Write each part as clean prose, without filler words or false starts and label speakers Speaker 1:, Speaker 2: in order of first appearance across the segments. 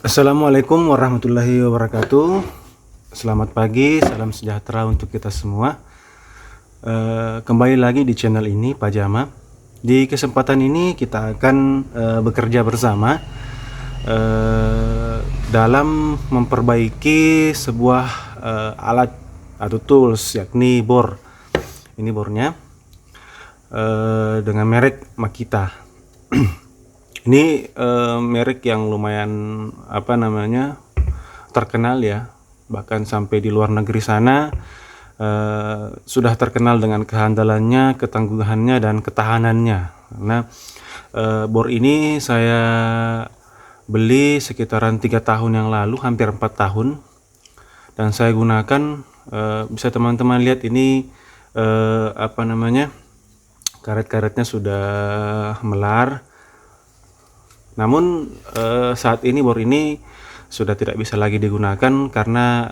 Speaker 1: Assalamualaikum warahmatullahi wabarakatuh. Selamat pagi, salam sejahtera untuk kita semua. Kembali lagi di channel ini, Pajama. Di kesempatan ini kita akan bekerja bersama dalam memperbaiki sebuah alat atau tools, yakni bor. Ini bornya dengan merek Makita. Ini merek yang lumayan terkenal ya, bahkan sampai di luar negeri sana sudah terkenal dengan kehandalannya, ketangguhannya, dan ketahanannya. Karena bor ini saya beli sekitaran 3 tahun yang lalu, hampir 4 tahun, dan saya gunakan. Bisa teman-teman lihat ini karet-karetnya sudah melar. Namun saat ini bor ini sudah tidak bisa lagi digunakan karena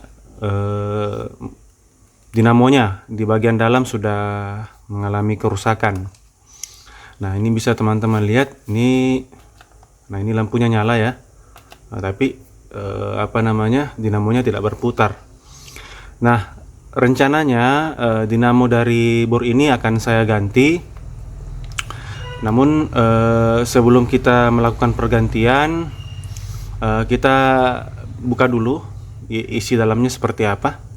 Speaker 1: dinamonya di bagian dalam sudah mengalami kerusakan. Nah, ini bisa teman-teman lihat ini. Nah, ini lampunya nyala ya. Nah, tapi dinamonya tidak berputar. Nah, rencananya dinamo dari bor ini akan saya ganti. Namun sebelum kita melakukan pergantian, kita buka dulu isi dalamnya seperti apa.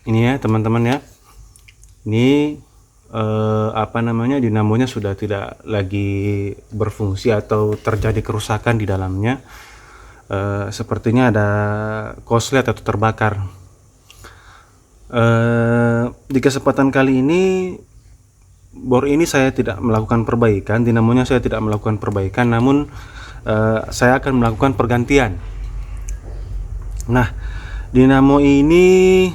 Speaker 1: Ini ya teman-teman ya. Ini dinamonya sudah tidak lagi berfungsi atau terjadi kerusakan di dalamnya. Sepertinya ada korslet atau terbakar. Di kesempatan kali ini bor ini saya tidak melakukan perbaikan, dinamonya saya tidak melakukan perbaikan, namun saya akan melakukan pergantian. Nah, dinamo ini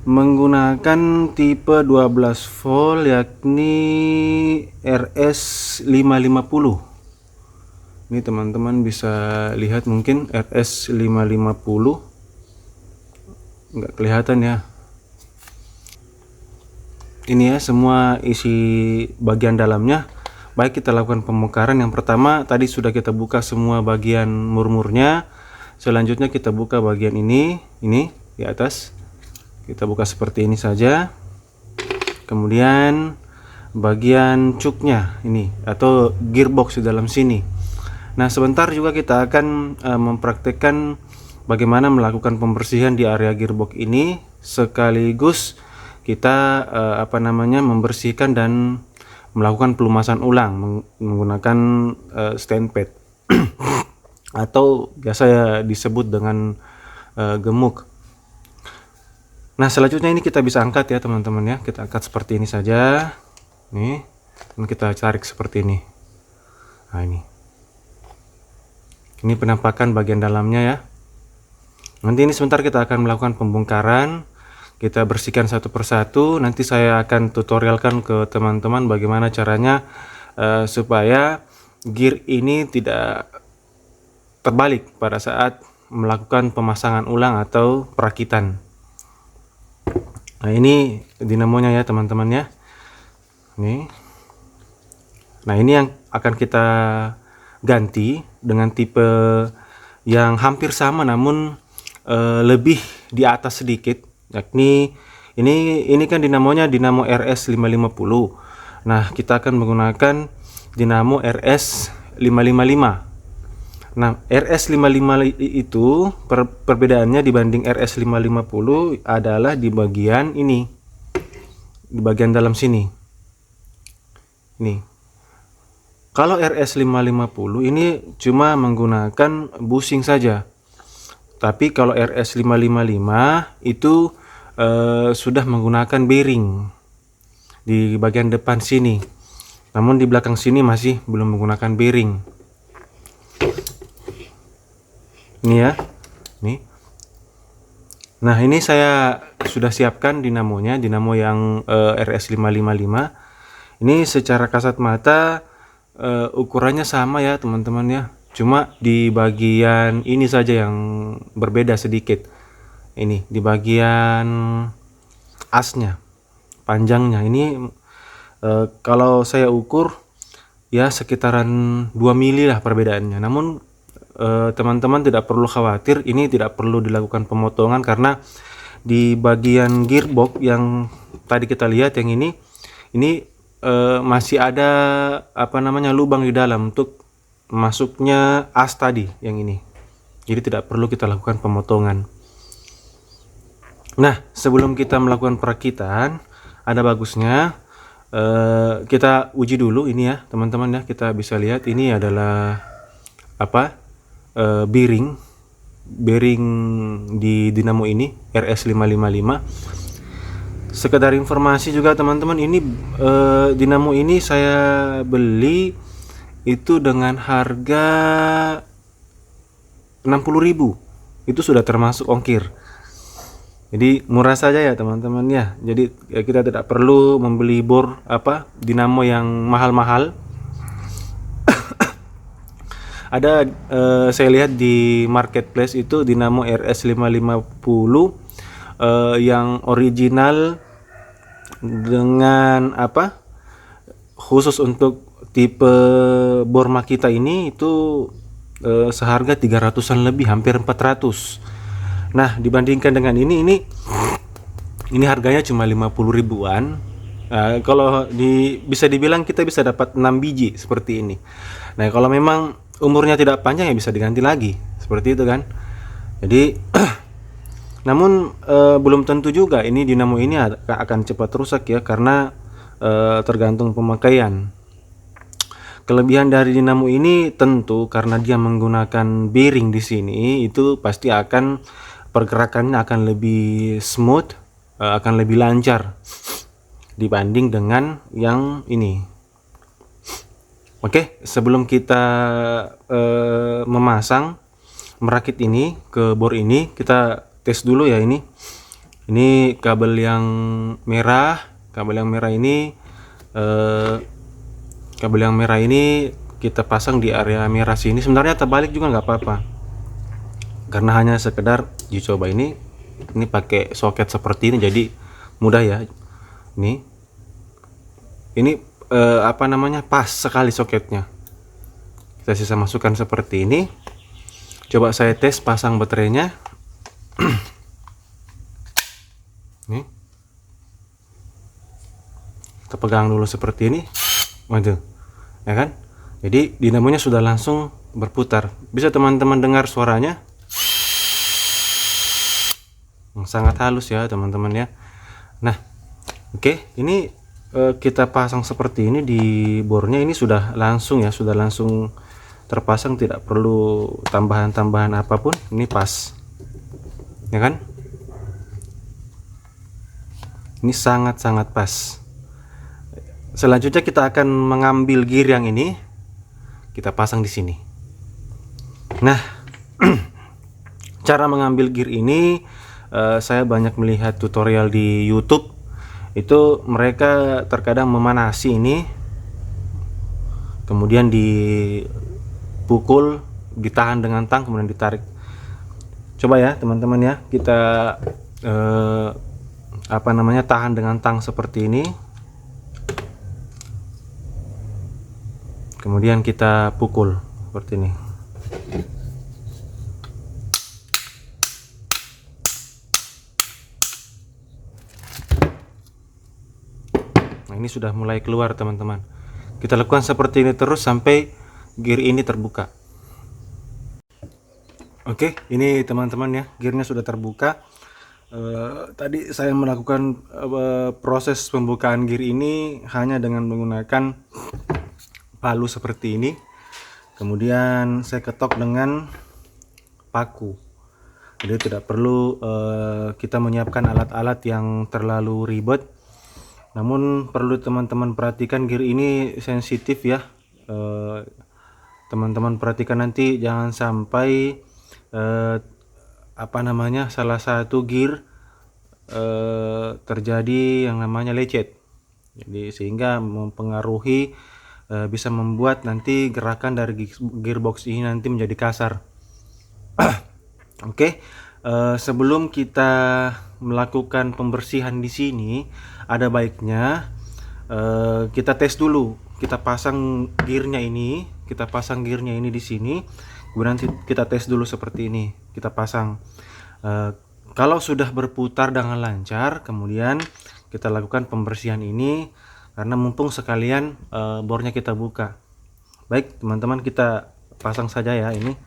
Speaker 1: menggunakan tipe 12 volt, yakni RS550. Ini teman-teman bisa lihat mungkin RS550, nggak kelihatan ya. Ini ya semua isi bagian dalamnya. Baik, kita lakukan pembongkaran. Yang pertama tadi sudah kita buka semua bagian murmurnya. Selanjutnya kita buka bagian ini di atas. Kita buka seperti ini saja. Kemudian bagian cuknya ini atau gearbox di dalam sini. Nah, sebentar juga kita akan mempraktekkan bagaimana melakukan pembersihan di area gearbox ini, sekaligus kita membersihkan dan melakukan pelumasan ulang menggunakan stand pad atau biasa disebut dengan gemuk. Nah, selanjutnya ini kita bisa angkat ya teman-teman ya. Kita angkat seperti ini saja. Nih, dan kita tarik seperti ini. Nah, ini penampakan bagian dalamnya ya. Nanti ini sebentar kita akan melakukan pembongkaran. Kita bersihkan satu persatu. Nanti saya akan tutorialkan ke teman-teman bagaimana caranya supaya gear ini tidak terbalik pada saat melakukan pemasangan ulang atau perakitan. Nah, ini dinamonya ya teman-teman ya. Nah, ini yang akan kita ganti dengan tipe yang hampir sama namun lebih di atas sedikit, yakni ini kan dinamonya dinamo RS550. Nah, kita akan menggunakan dinamo RS555. Nah, RS55 itu perbedaannya dibanding RS550 adalah di bagian ini, di bagian dalam sini. Nih, kalau RS550 ini cuma menggunakan bushing saja. Tapi kalau RS555 itu sudah menggunakan bearing di bagian depan sini. Namun di belakang sini masih belum menggunakan bearing. Ini ya, nih. Nah, ini saya sudah siapkan dinamonya, dinamo yang RS555. Ini secara kasat mata ukurannya sama ya teman-teman ya. Cuma di bagian ini saja yang berbeda sedikit. Ini di bagian asnya, panjangnya. Ini kalau saya ukur ya sekitaran 2 mili lah perbedaannya. Namun teman-teman tidak perlu khawatir, ini tidak perlu dilakukan pemotongan karena di bagian gearbox yang tadi kita lihat yang ini masih ada apa namanya lubang di dalam untuk masuknya as tadi yang ini. Jadi tidak perlu kita lakukan pemotongan. Nah, sebelum kita melakukan perakitan, ada bagusnya kita uji dulu ini ya teman-teman ya. Kita bisa lihat ini adalah apa bearing di dinamo ini RS555. Sekedar informasi juga teman-teman, ini dinamo ini saya beli itu dengan harga 60.000. Itu sudah termasuk ongkir. Jadi murah saja ya teman-teman ya. Jadi kita tidak perlu membeli bor dinamo yang mahal-mahal. Ada saya lihat di marketplace itu dinamo RS550 yang original dengan khusus untuk tipe bor Makita ini itu seharga 300-an lebih, hampir 400. Nah, dibandingkan dengan ini harganya cuma 50 ribuan. Kalau bisa dibilang kita bisa dapat 6 biji seperti ini. Nah, kalau memang umurnya tidak panjang ya bisa diganti lagi seperti itu kan. Jadi namun belum tentu juga ini dinamo ini akan cepat rusak ya, karena tergantung pemakaian. Kelebihan dari dinamo ini tentu karena dia menggunakan bearing di sini, itu pasti akan pergerakannya akan lebih smooth, akan lebih lancar dibanding dengan yang ini. Oke, sebelum kita merakit ini ke bor ini, kita tes dulu ya ini. Ini kabel yang merah, ini kita pasang di area merah sini. Sebenarnya terbalik juga nggak apa-apa, karena hanya sekedar uji coba. Ini pakai soket seperti ini jadi mudah ya. Ini pas sekali soketnya. Kita sisa masukkan seperti ini. Coba saya tes pasang baterainya. Nih, kita pegang dulu seperti ini. Waduh, ya kan? Jadi dinamonya sudah langsung berputar. Bisa teman-teman dengar suaranya, sangat halus ya teman-teman ya. Nah, oke, ini kita pasang seperti ini di bornya. Ini sudah langsung terpasang, tidak perlu tambahan-tambahan apapun. Ini pas, ya kan? Ini sangat-sangat pas. Selanjutnya kita akan mengambil gear yang ini, kita pasang di sini. Nah, cara mengambil gear ini saya banyak melihat tutorial di YouTube. Itu mereka terkadang memanasi ini, kemudian dipukul, ditahan dengan tang, kemudian ditarik. Coba ya teman-teman ya, kita tahan dengan tang seperti ini, kemudian kita pukul seperti ini. Nah, ini sudah mulai keluar teman-teman. Kita lakukan seperti ini terus sampai gear ini terbuka. Oke, ini teman-teman ya, gearnya sudah terbuka. Tadi saya melakukan proses pembukaan gear ini hanya dengan menggunakan palu seperti ini. Kemudian saya ketok dengan paku. Jadi tidak perlu kita menyiapkan alat-alat yang terlalu ribet. Namun perlu teman-teman perhatikan, gear ini sensitif ya. Teman-teman perhatikan nanti jangan sampai salah satu gear terjadi yang namanya lecet. Jadi sehingga mempengaruhi, bisa membuat nanti gerakan dari gearbox ini nanti menjadi kasar. Oke, sebelum kita melakukan pembersihan di sini, ada baiknya kita tes dulu. Kita pasang gearnya ini, di sini. Kemudian kita tes dulu seperti ini. Kita pasang. Kalau sudah berputar dengan lancar, kemudian kita lakukan pembersihan ini, karena mumpung sekalian bornya kita buka. Baik teman-teman, kita pasang saja ya ini.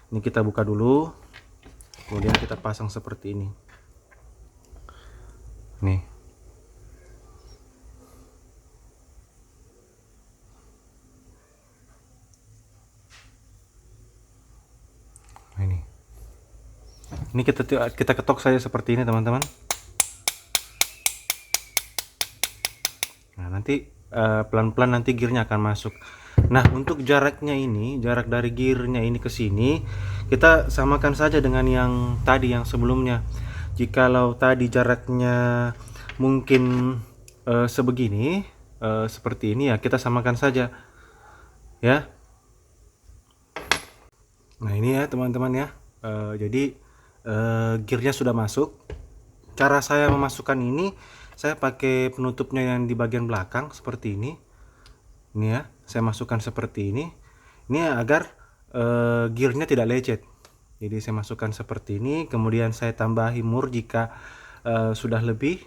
Speaker 1: Ini kita buka dulu. Kemudian kita pasang seperti ini. Nih. Nah, ini. Ini kita ketok saja seperti ini, teman-teman. Nah, nanti pelan-pelan nanti gearnya akan masuk. Nah, untuk jaraknya ini, jarak dari gearnya ini ke sini, kita samakan saja dengan yang tadi, yang sebelumnya. Jikalau tadi jaraknya mungkin sebegini, seperti ini ya, kita samakan saja ya. Nah, ini ya teman-teman ya. Jadi gearnya sudah masuk. Cara saya memasukkan ini, saya pakai penutupnya yang di bagian belakang seperti ini. Ini ya, saya masukkan seperti ini. Ini agar gearnya tidak lecet. Jadi saya masukkan seperti ini, kemudian saya tambahi mur jika sudah lebih.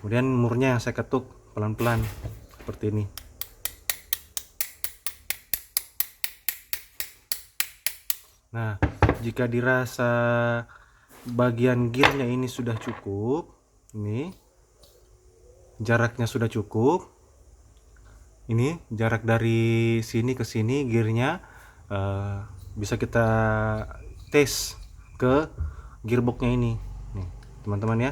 Speaker 1: Kemudian murnya yang saya ketuk pelan-pelan seperti ini. Nah, jika dirasa bagian gearnya ini sudah cukup, ini jaraknya sudah cukup, ini jarak dari sini ke sini gearnya, bisa kita tes ke gearboxnya ini, nih teman-teman ya.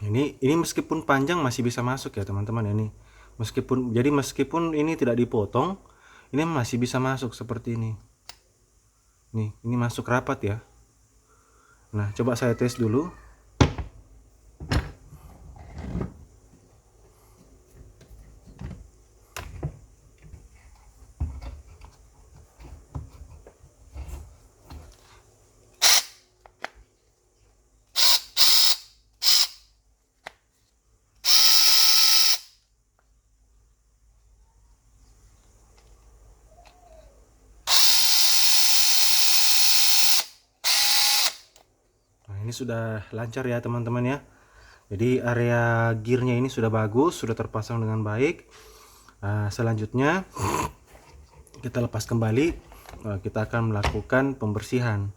Speaker 1: Ini meskipun panjang masih bisa masuk ya teman-teman ya. Ini meskipun ini tidak dipotong, ini masih bisa masuk seperti ini. Nih, ini masuk rapat ya. Nah, coba saya tes dulu. Ini sudah lancar ya teman-teman ya. Jadi area gearnya ini sudah bagus, sudah terpasang dengan baik. Selanjutnya kita lepas kembali. Kita akan melakukan pembersihan.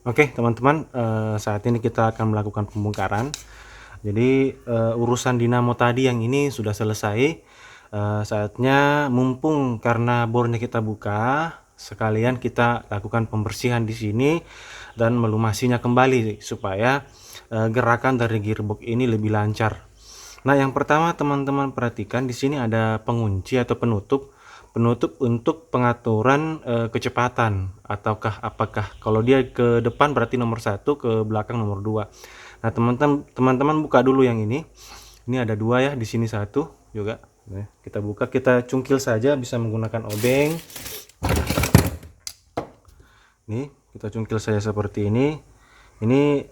Speaker 1: Oke teman-teman, saat ini kita akan melakukan pembongkaran. Jadi urusan dinamo tadi yang ini sudah selesai. Saatnya, mumpung karena bornya kita buka, sekalian kita lakukan pembersihan di sini dan melumasinya kembali supaya gerakan dari gearbox ini lebih lancar. Nah, yang pertama teman-teman perhatikan, di sini ada pengunci atau penutup untuk pengaturan kecepatan, ataukah apakah kalau dia ke depan berarti nomor 1, ke belakang nomor 2. Nah, teman-teman buka dulu yang ini. Ini ada 2 ya, di sini 1 juga. Nah, kita buka, kita cungkil saja, bisa menggunakan obeng. Nih, kita cungkil saja seperti ini. Ini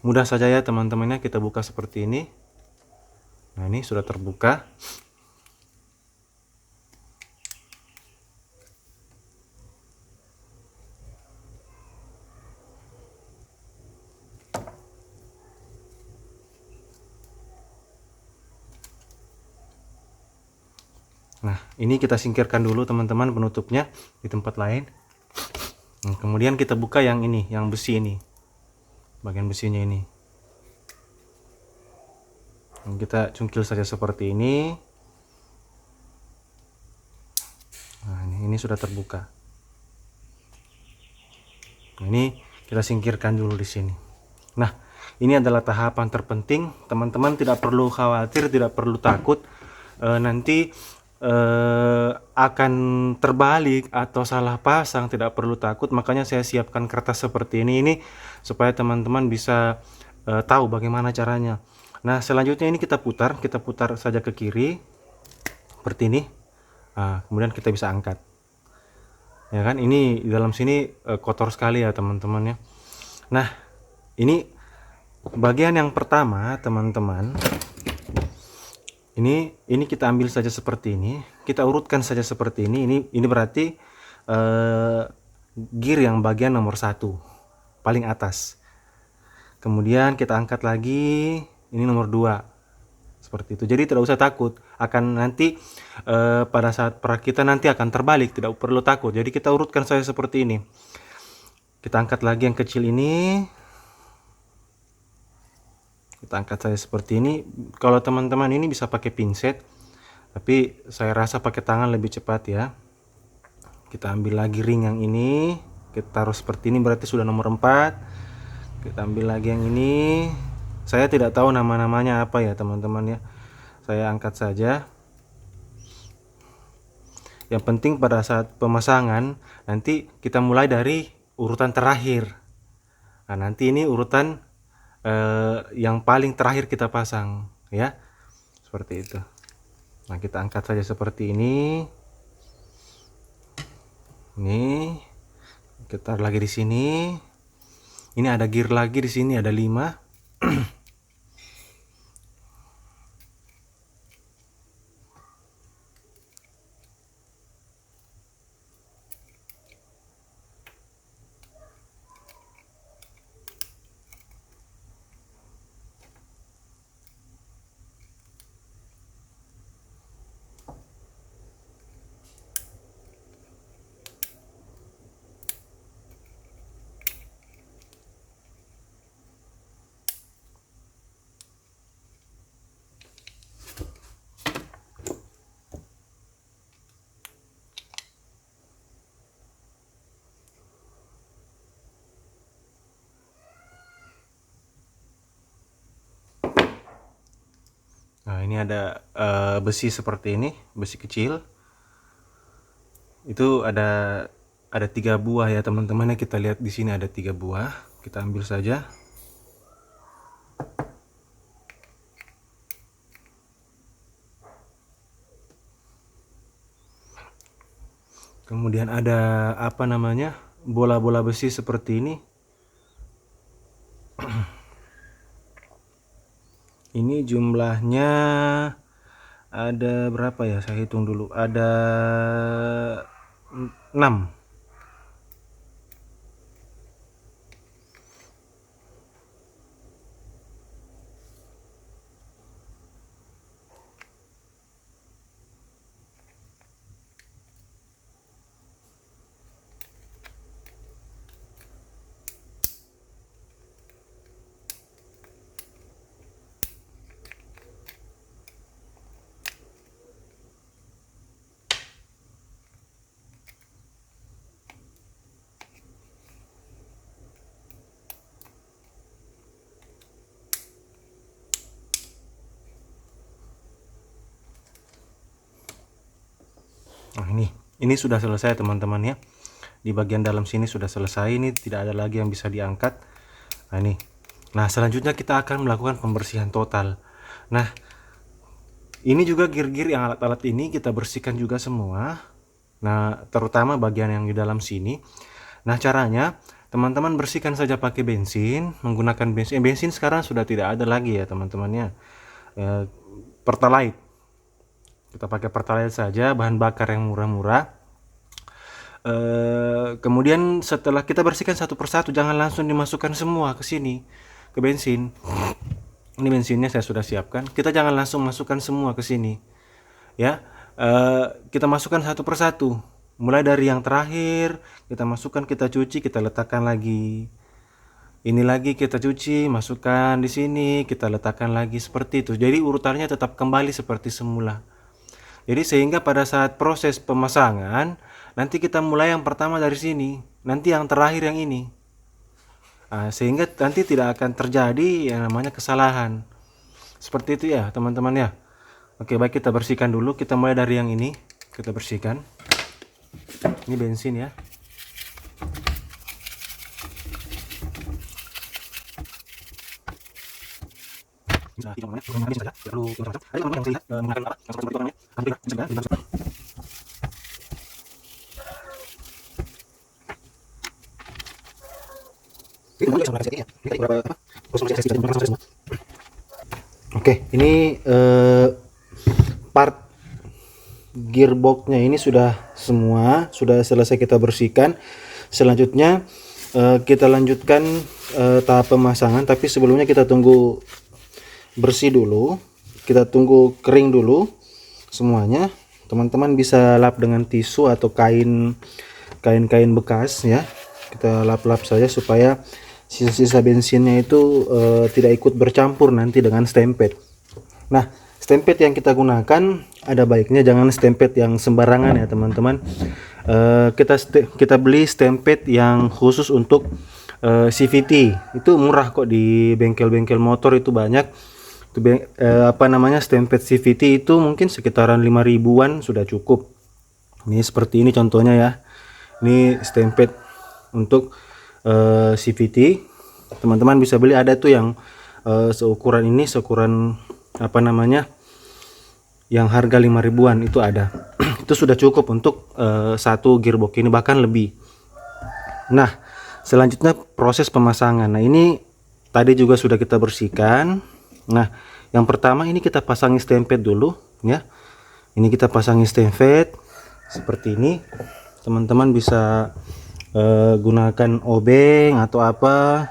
Speaker 1: mudah saja ya teman-temannya, kita buka seperti ini. Nah, ini sudah terbuka. Nah, ini kita singkirkan dulu teman-teman penutupnya di tempat lain. Nah, kemudian kita buka yang ini, yang besi ini, bagian besinya ini. Nah, kita cungkil saja seperti ini. Nah, ini sudah terbuka. Nah, ini kita singkirkan dulu di sini. Nah, ini adalah tahapan terpenting. Teman-teman tidak perlu khawatir, tidak perlu takut nanti akan terbalik atau salah pasang, tidak perlu takut. Makanya saya siapkan kertas seperti ini supaya teman-teman bisa tahu bagaimana caranya. Nah, selanjutnya ini kita putar saja ke kiri seperti ini. Nah, kemudian kita bisa angkat. Ya kan, ini di dalam sini kotor sekali ya teman-teman ya. Nah, ini bagian yang pertama teman-teman. Ini kita ambil saja seperti ini, kita urutkan saja seperti ini. Ini berarti gear yang bagian nomor 1 paling atas. Kemudian kita angkat lagi, ini nomor 2 seperti itu. Jadi tidak usah takut akan nanti pada saat perakitan nanti akan terbalik, tidak perlu takut. Jadi kita urutkan saja seperti ini. Kita angkat lagi yang kecil ini, kita angkat saja seperti ini. Kalau teman-teman ini bisa pakai pinset, tapi saya rasa pakai tangan lebih cepat ya. Kita ambil lagi ring yang ini, kita taruh seperti ini, berarti sudah nomor 4. Kita ambil lagi yang ini, saya tidak tahu nama-namanya apa ya teman-teman ya, saya angkat saja. Yang penting pada saat pemasangan nanti kita mulai dari urutan terakhir. Nah, nanti ini urutan yang paling terakhir kita pasang ya, seperti itu. Nah, kita angkat saja seperti ini. Ini kita taruh lagi di sini. Ini ada gear lagi di sini, ada 5. Nah, ini ada besi seperti ini, besi kecil. Itu ada 3 buah ya teman-teman ya, kita lihat di sini ada 3 buah. Kita ambil saja. Kemudian ada apa namanya? Bola-bola besi seperti ini. Ini jumlahnya ada berapa ya? Saya hitung dulu. Ada 6. Nah, ini sudah selesai teman-teman ya. Di bagian dalam sini sudah selesai, ini tidak ada lagi yang bisa diangkat. Nah, ini. Nah, selanjutnya kita akan melakukan pembersihan total. Nah, ini juga gear-gear yang alat-alat ini kita bersihkan juga semua. Nah, terutama bagian yang di dalam sini. Nah, caranya teman-teman bersihkan saja pakai bensin, menggunakan bensin. Bensin sekarang sudah tidak ada lagi ya teman-temannya. Pertalite. Kita pakai Pertalite saja, bahan bakar yang murah-murah. Kemudian setelah kita bersihkan satu persatu, jangan langsung dimasukkan semua ke sini, ke bensin. Ini bensinnya saya sudah siapkan. Kita jangan langsung masukkan semua ke sini, ya. Kita masukkan satu persatu. Mulai dari yang terakhir, kita masukkan, kita cuci, kita letakkan lagi. Ini lagi kita cuci, masukkan di sini, kita letakkan lagi, seperti itu. Jadi urutannya tetap kembali seperti semula. Jadi sehingga pada saat proses pemasangan, nanti kita mulai yang pertama dari sini, nanti yang terakhir yang ini. Sehingga nanti tidak akan terjadi yang namanya kesalahan. Seperti itu ya teman-teman ya. Oke, baik, kita bersihkan dulu. Kita mulai dari yang ini. Kita bersihkan. Ini bensin ya. Oke, ini part gearboxnya ini sudah semua, sudah selesai kita bersihkan. Selanjutnya kita lanjutkan tahap pemasangan, tapi sebelumnya kita tunggu bersih dulu, kita tunggu kering dulu semuanya. Teman-teman bisa lap dengan tisu atau kain bekas ya. Kita lap-lap saja supaya sisa-sisa bensinnya itu tidak ikut bercampur nanti dengan stempet. Nah, stempet yang kita gunakan ada baiknya jangan stempet yang sembarangan ya teman-teman. Kita beli stempet yang khusus untuk CVT. Itu murah kok, di bengkel-bengkel motor itu banyak. Itu stempet CVT itu mungkin sekitaran 5 ribuan sudah cukup. Ini seperti ini contohnya ya. Ini stempet untuk CVT. Teman-teman bisa beli, ada tuh yang seukuran ini, seukuran yang harga 5 ribuan itu ada. Itu sudah cukup untuk satu gearbox ini, bahkan lebih. Nah, selanjutnya proses pemasangan. Nah, ini tadi juga sudah kita bersihkan. Nah, yang pertama ini kita pasangin stempet dulu ya. Ini kita pasangin stempet seperti ini. Teman-teman bisa gunakan obeng atau apa.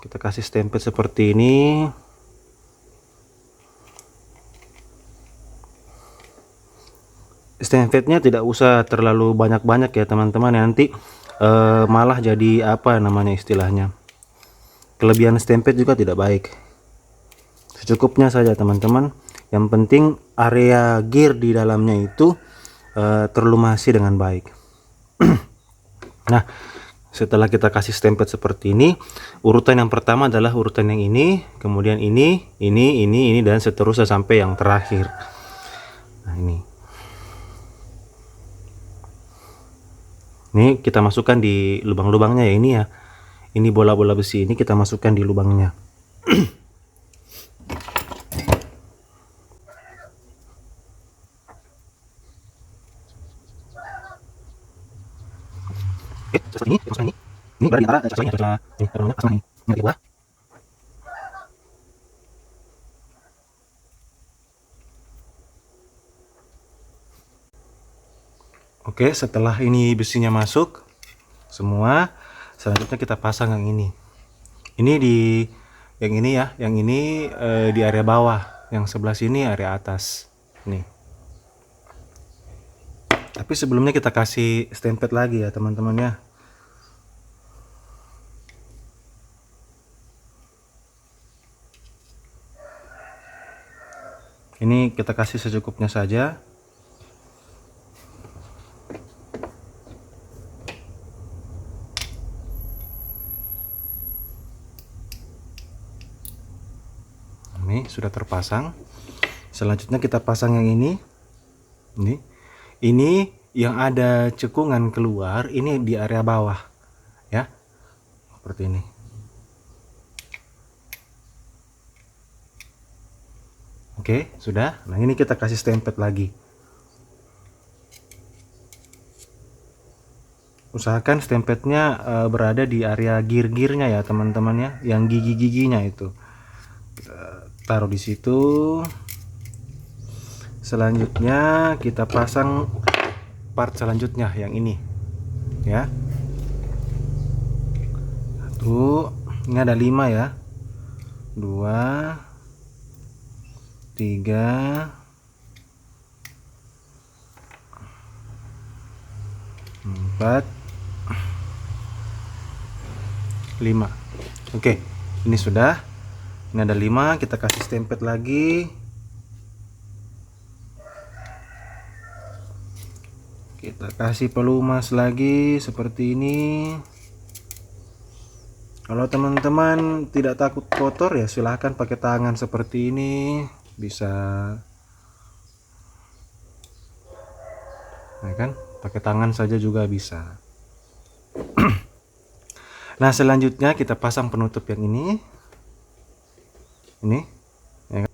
Speaker 1: Kita kasih stempet seperti ini. Stempetnya tidak usah terlalu banyak-banyak ya teman-teman, nanti malah jadi istilahnya, kelebihan stempet juga tidak baik. Secukupnya saja teman-teman. Yang penting area gear di dalamnya itu terlumasi dengan baik. Nah, setelah kita kasih stempet seperti ini, urutan yang pertama adalah urutan yang ini, kemudian ini, dan seterusnya sampai yang terakhir. Nah, ini kita masukkan di lubang-lubangnya ya, ini ya. Ini bola-bola besi ini kita masukkan di lubangnya. Seperti ini, masukkan ini. Ini berada di antara ini, ini bawah. Oke, setelah ini besinya masuk semua, selanjutnya kita pasang yang ini. Ini yang ini ya, yang ini di area bawah, yang sebelah sini area atas. Nih. Tapi sebelumnya kita kasih stempet lagi ya teman-teman ya. Ini kita kasih secukupnya saja. Ini sudah terpasang. Selanjutnya kita pasang yang ini. Ini yang ada cekungan keluar, ini di area bawah ya. Seperti ini. Oke, sudah. Nah, ini kita kasih stempet lagi. Usahakan stempetnya berada di area gear-gearnya ya teman-teman ya, yang gigi-giginya itu. Kita taruh di situ. Selanjutnya kita pasang part selanjutnya yang ini ya. Ini ada 5 ya. 2 3 4 5. Oke, ini sudah. Ini ada 5, kita kasih stempet lagi. Kita kasih pelumas lagi seperti ini. Kalau teman-teman tidak takut kotor ya silahkan pakai tangan seperti ini, bisa, ya kan? Pakai tangan saja juga bisa. Nah, selanjutnya kita pasang penutup yang ini. Ini, ya kan?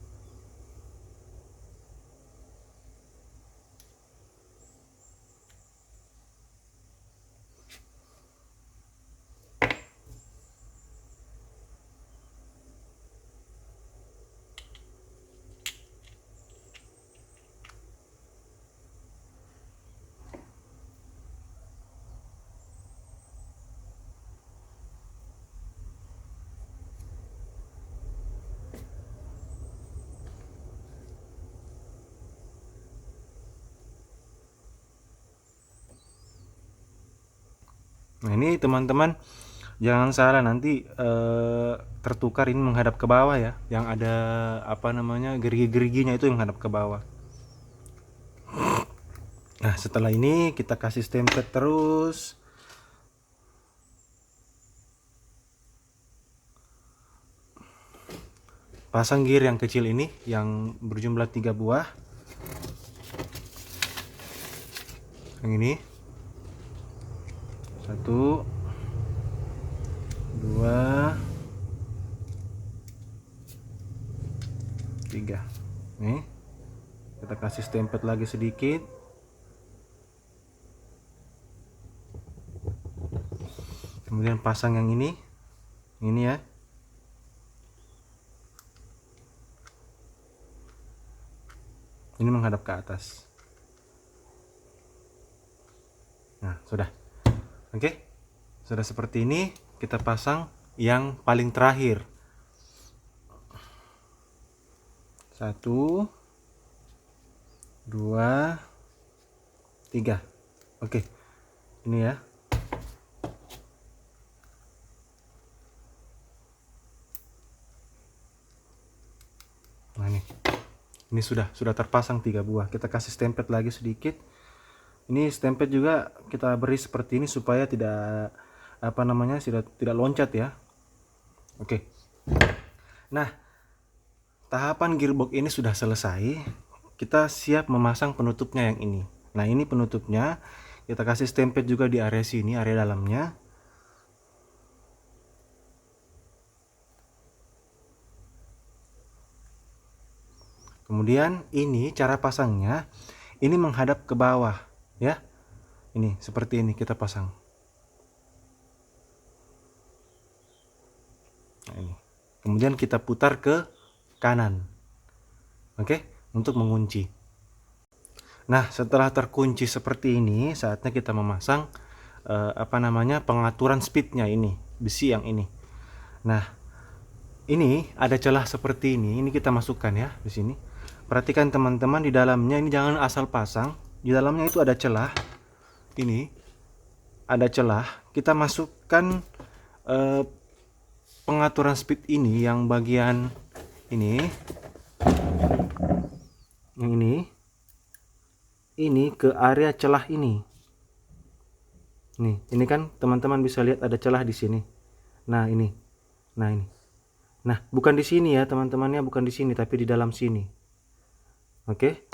Speaker 1: Nah, ini teman-teman jangan salah nanti tertukar, ini menghadap ke bawah ya. Yang ada apa namanya gerigi-geriginya itu yang menghadap ke bawah. Nah, setelah ini kita kasih stempel terus. Pasang gear yang kecil ini yang berjumlah 3 buah. Yang ini. 1 2 3. Nih. Kita kasih stempel lagi sedikit. Kemudian pasang yang ini. Ini ya. Ini menghadap ke atas. Nah, sudah. Oke. Sudah seperti ini, kita pasang yang paling terakhir. 1 2 3. Oke. Ini ya. Nah, ini sudah terpasang 3 buah. Kita kasih stempel lagi sedikit. Ini stempel juga kita beri seperti ini supaya tidak apa namanya tidak loncat ya. Oke. Nah, tahapan gearbox ini sudah selesai. Kita siap memasang penutupnya yang ini. Nah, ini penutupnya. Kita kasih stempel juga di area sini, area dalamnya. Kemudian ini cara pasangnya, ini menghadap ke bawah ya. Ini seperti ini kita pasang. Nah, ini. Kemudian kita putar ke kanan. Oke, untuk mengunci. Nah, setelah terkunci seperti ini, saatnya kita memasang apa namanya pengaturan speednya ini, besi yang ini. Nah, ini ada celah seperti ini kita masukkan ya di sini. Perhatikan teman-teman, di dalamnya ini jangan asal pasang. Di dalamnya itu ada celah. Ini ada celah. Kita masukkan pengaturan speed ini yang bagian ini. Yang ini ke area celah ini. Nih, ini kan teman-teman bisa lihat ada celah di sini. Nah, ini. Nah, ini. Nah, bukan di sini ya, teman-temannya, bukan di sini tapi di dalam sini. Oke.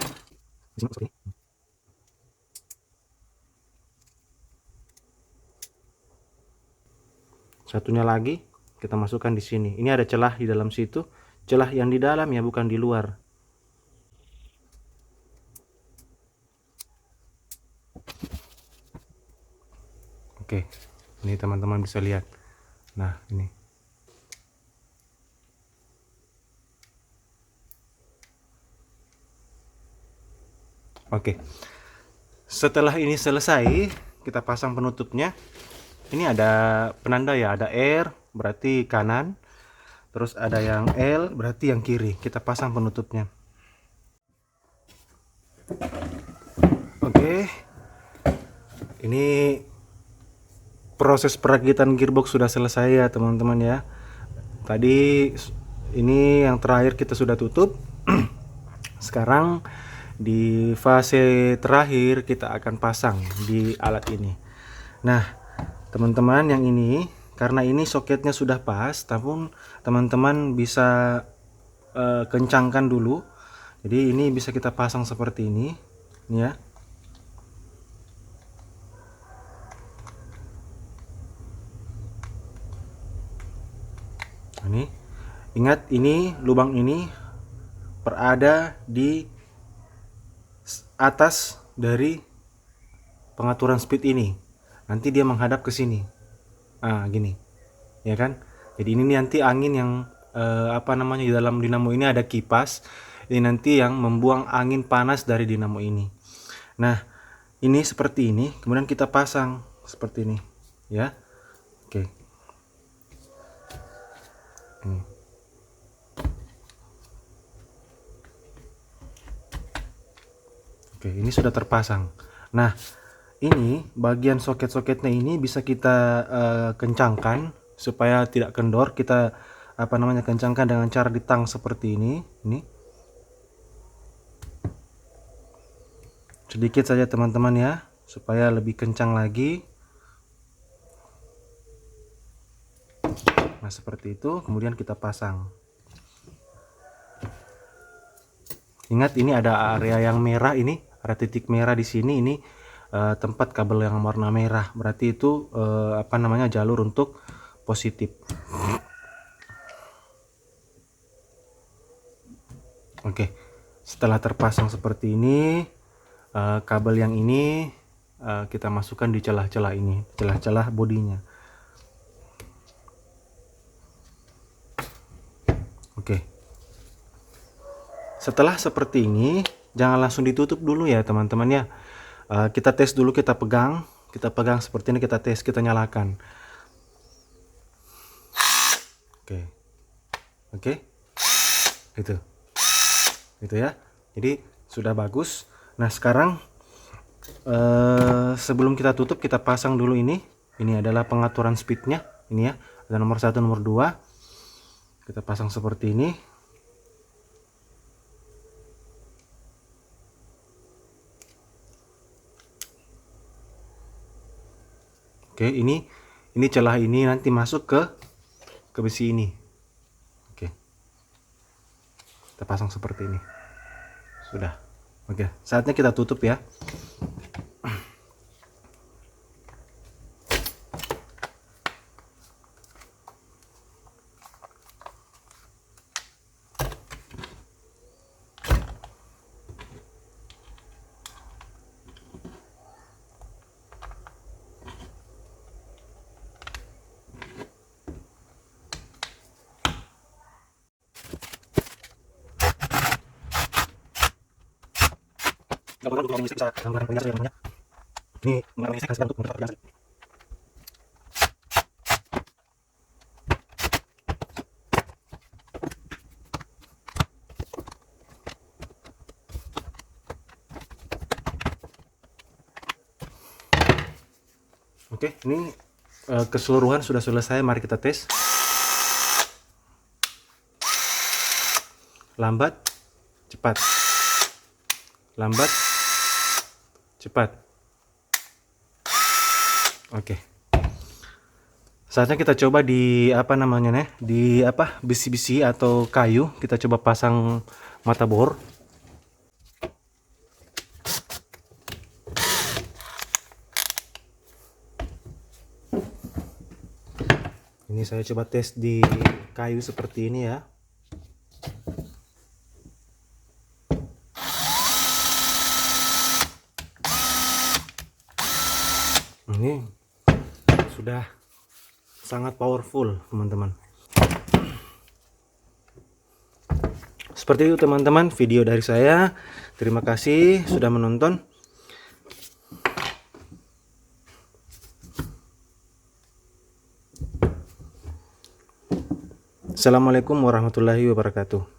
Speaker 1: Satunya lagi kita masukkan di sini. Ini ada celah di dalam situ. Celah yang di dalam ya, bukan di luar. Oke. Ini teman-teman bisa lihat. Nah, ini. Oke. Setelah ini selesai, kita pasang penutupnya. Ini ada penanda ya, ada R berarti kanan. Terus ada yang L berarti yang kiri. Kita pasang penutupnya. Oke. Ini proses perakitan gearbox sudah selesai ya, teman-teman ya. Tadi ini yang terakhir kita sudah tutup. Sekarang di fase terakhir kita akan pasang di alat ini. Nah, teman-teman, yang ini karena ini soketnya sudah pas, namun teman-teman bisa kencangkan dulu. Jadi ini bisa kita pasang seperti ini ya. Ini ingat, ini lubang ini berada di atas dari pengaturan speed ini. Nanti dia menghadap ke sini. Gini. Ya kan? Jadi ini nanti angin yang di dalam dinamo ini ada kipas. Ini nanti yang membuang angin panas dari dinamo ini. Nah, ini seperti ini, kemudian kita pasang seperti ini, ya. Oke. Oke, ini sudah terpasang. Nah, ini bagian soket-soketnya ini bisa kita kencangkan supaya tidak kendor. Kita kencangkan dengan cara ditang seperti ini. Ini sedikit saja teman-teman ya, supaya lebih kencang lagi. Nah, seperti itu. Kemudian kita pasang. Ingat, ini ada area yang merah, ini ada titik merah di sini. Ini tempat kabel yang warna merah, berarti itu jalur untuk positif. Oke, setelah terpasang seperti ini, kabel yang ini kita masukkan di celah-celah ini, celah-celah bodinya. Oke, setelah seperti ini, jangan langsung ditutup dulu ya teman-teman ya. Kita tes dulu, kita pegang seperti ini, kita tes, kita nyalakan. Oke, itu ya. Jadi sudah bagus. Nah, sekarang sebelum kita tutup, kita pasang dulu ini. Ini adalah pengaturan speednya, ini ya. Ada nomor 1, nomor 2. Kita pasang seperti ini. Oke, ini celah ini nanti masuk ke besi ini. Oke, kita pasang seperti ini. Sudah. Oke, saatnya kita tutup ya. Bisa gambaran penjelasan namanya. Ini mengenai saya kasih untuk mendapat penjelasan. Oke, ini keseluruhan sudah selesai. Mari kita tes. Lambat, cepat. Lambat, cepat. Oke. Saatnya kita coba di besi-besi atau kayu. Kita coba pasang mata bor. Ini saya coba tes di kayu seperti ini ya. Ini sudah sangat powerful teman-teman. Seperti itu teman-teman video dari saya. Terima kasih sudah menonton. Assalamualaikum warahmatullahi wabarakatuh.